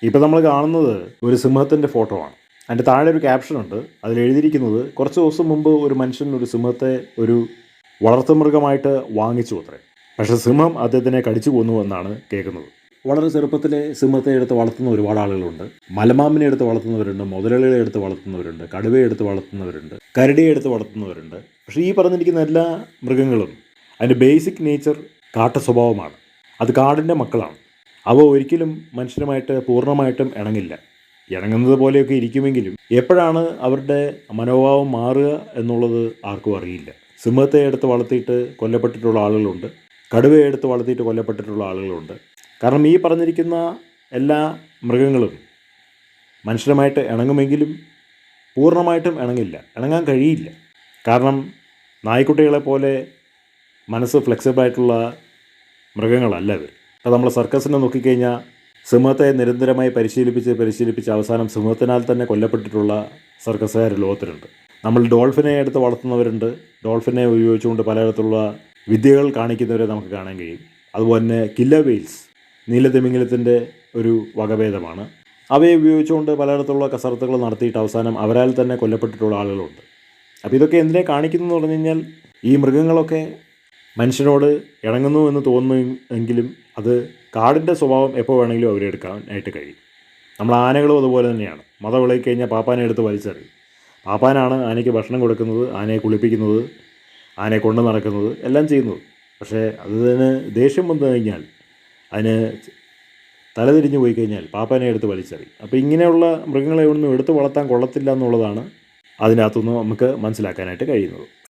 ഇപ്പോൾ നമ്മൾ കാണുന്നത് ഒരു സിംഹത്തിൻ്റെ ഫോട്ടോ ആണ്. അതിൻ്റെ താഴെ ഒരു ക്യാപ്ഷനുണ്ട്. അതിൽ എഴുതിയിരിക്കുന്നത് കുറച്ച് ദിവസം മുമ്പ് ഒരു മനുഷ്യൻ ഒരു സിംഹത്തെ ഒരു വളർത്തുമൃഗമായിട്ട് വാങ്ങിച്ചു അത്രേ. പക്ഷേ സിംഹം അദ്ദേഹത്തിനെ കടിച്ചു കൊന്നു എന്നാണ് കേൾക്കുന്നത്. വളരെ ചെറുപ്പത്തിലെ സിംഹത്തെ എടുത്ത് വളർത്തുന്ന ഒരുപാട് ആളുകളുണ്ട്. മലമാമിനെ എടുത്ത് വളർത്തുന്നവരുണ്ട്, മുതലകളെ എടുത്ത് വളർത്തുന്നവരുണ്ട്, കടുവയെ എടുത്ത് വളർത്തുന്നവരുണ്ട്, കരടിയെ എടുത്ത് വളർത്തുന്നവരുണ്ട്. പക്ഷേ ഈ പറഞ്ഞിരിക്കുന്ന എല്ലാ മൃഗങ്ങളും അതിൻ്റെ ബേസിക് നേച്ചർ കാട്ട സ്വഭാവമാണ്. അത് കാടിൻ്റെ മക്കളാണ്. അവ ഒരിക്കലും മനുഷ്യരുമായിട്ട് പൂർണ്ണമായിട്ടും ഇണങ്ങില്ല. ഇണങ്ങുന്നത് പോലെയൊക്കെ ഇരിക്കുമെങ്കിലും എപ്പോഴാണ് അവരുടെ മനോഭാവം മാറുക എന്നുള്ളത് ആർക്കും അറിയില്ല. സിംഹത്തെ എടുത്ത് വളർത്തിയിട്ട് കൊല്ലപ്പെട്ടിട്ടുള്ള ആളുകളുണ്ട്, കടുവയെ എടുത്ത് വളർത്തിയിട്ട് കൊല്ലപ്പെട്ടിട്ടുള്ള ആളുകളുണ്ട്. കാരണം ഈ പറഞ്ഞിരിക്കുന്ന എല്ലാ മൃഗങ്ങളും മനുഷ്യരുമായിട്ട് ഇണങ്ങുമെങ്കിലും പൂർണ്ണമായിട്ടും ഇണങ്ങില്ല, ഇണങ്ങാൻ കഴിയില്ല. കാരണം നായ്ക്കുട്ടികളെ പോലെ മനസ്സ് ഫ്ലെക്സിബിളായിട്ടുള്ള മൃഗങ്ങളല്ല ഇവർ. അപ്പോൾ നമ്മൾ സർക്കസിനെ നോക്കിക്കഴിഞ്ഞാൽ സിംഹത്തെ നിരന്തരമായി പരിശീലിപ്പിച്ച് അവസാനം സിംഹത്തിനാൽ തന്നെ കൊല്ലപ്പെട്ടിട്ടുള്ള സർക്കസുകാർ ലോകത്തിലുണ്ട്. നമ്മൾ ഡോൾഫിനെ എടുത്ത് വളർത്തുന്നവരുണ്ട്. ഡോൾഫിനെ ഉപയോഗിച്ചുകൊണ്ട് പലതരത്തിലുള്ള വിദ്യകൾ കാണിക്കുന്നവരെ നമുക്ക് കാണാൻ കഴിയും. അതുപോലെ തന്നെ കില്ലർ വെയിൽസ് നീലത്തിമിംഗലത്തിൻ്റെ ഒരു വകഭേദമാണ്. അവയെ ഉപയോഗിച്ചുകൊണ്ട് പലതരത്തിലുള്ള കസരത്തുകൾ നടത്തിയിട്ട് അവസാനം അവരാൽ തന്നെ കൊല്ലപ്പെട്ടിട്ടുള്ള ആളുകളുണ്ട്. അപ്പോൾ ഇതൊക്കെ എന്തിനെ കാണിക്കുന്നു എന്ന് പറഞ്ഞു കഴിഞ്ഞാൽ ഈ മൃഗങ്ങളൊക്കെ മനുഷ്യനോട് ഇണങ്ങുന്നു എന്ന് തോന്നുമെങ്കിലും അത് കാടിൻ്റെ സ്വഭാവം എപ്പോൾ വേണമെങ്കിലും അവരെടുക്കാനായിട്ട് കഴിയും. നമ്മൾ ആനകളും അതുപോലെ തന്നെയാണ്. മത വിളയി കഴിഞ്ഞാൽ പാപ്പാനെ എടുത്ത് വലിച്ചെറിയും. പാപ്പാനാണ് ആനയ്ക്ക് ഭക്ഷണം കൊടുക്കുന്നത്, ആനയെ കുളിപ്പിക്കുന്നത്, ആനയെ കൊണ്ടു നടക്കുന്നത്, എല്ലാം ചെയ്യുന്നത്. പക്ഷേ അതിന് ദേഷ്യം വന്നു കഴിഞ്ഞാൽ, അതിന് തലതിരിഞ്ഞു പോയി കഴിഞ്ഞാൽ പാപ്പാനെ എടുത്ത് വലിച്ചെറിയും. അപ്പോൾ ഇങ്ങനെയുള്ള മൃഗങ്ങളെ ഒന്നും എടുത്ത് വളർത്താൻ കൊള്ളത്തില്ല എന്നുള്ളതാണ് അതിനകത്തുനിന്ന് നമുക്ക് മനസ്സിലാക്കാനായിട്ട് കഴിയുന്നത്.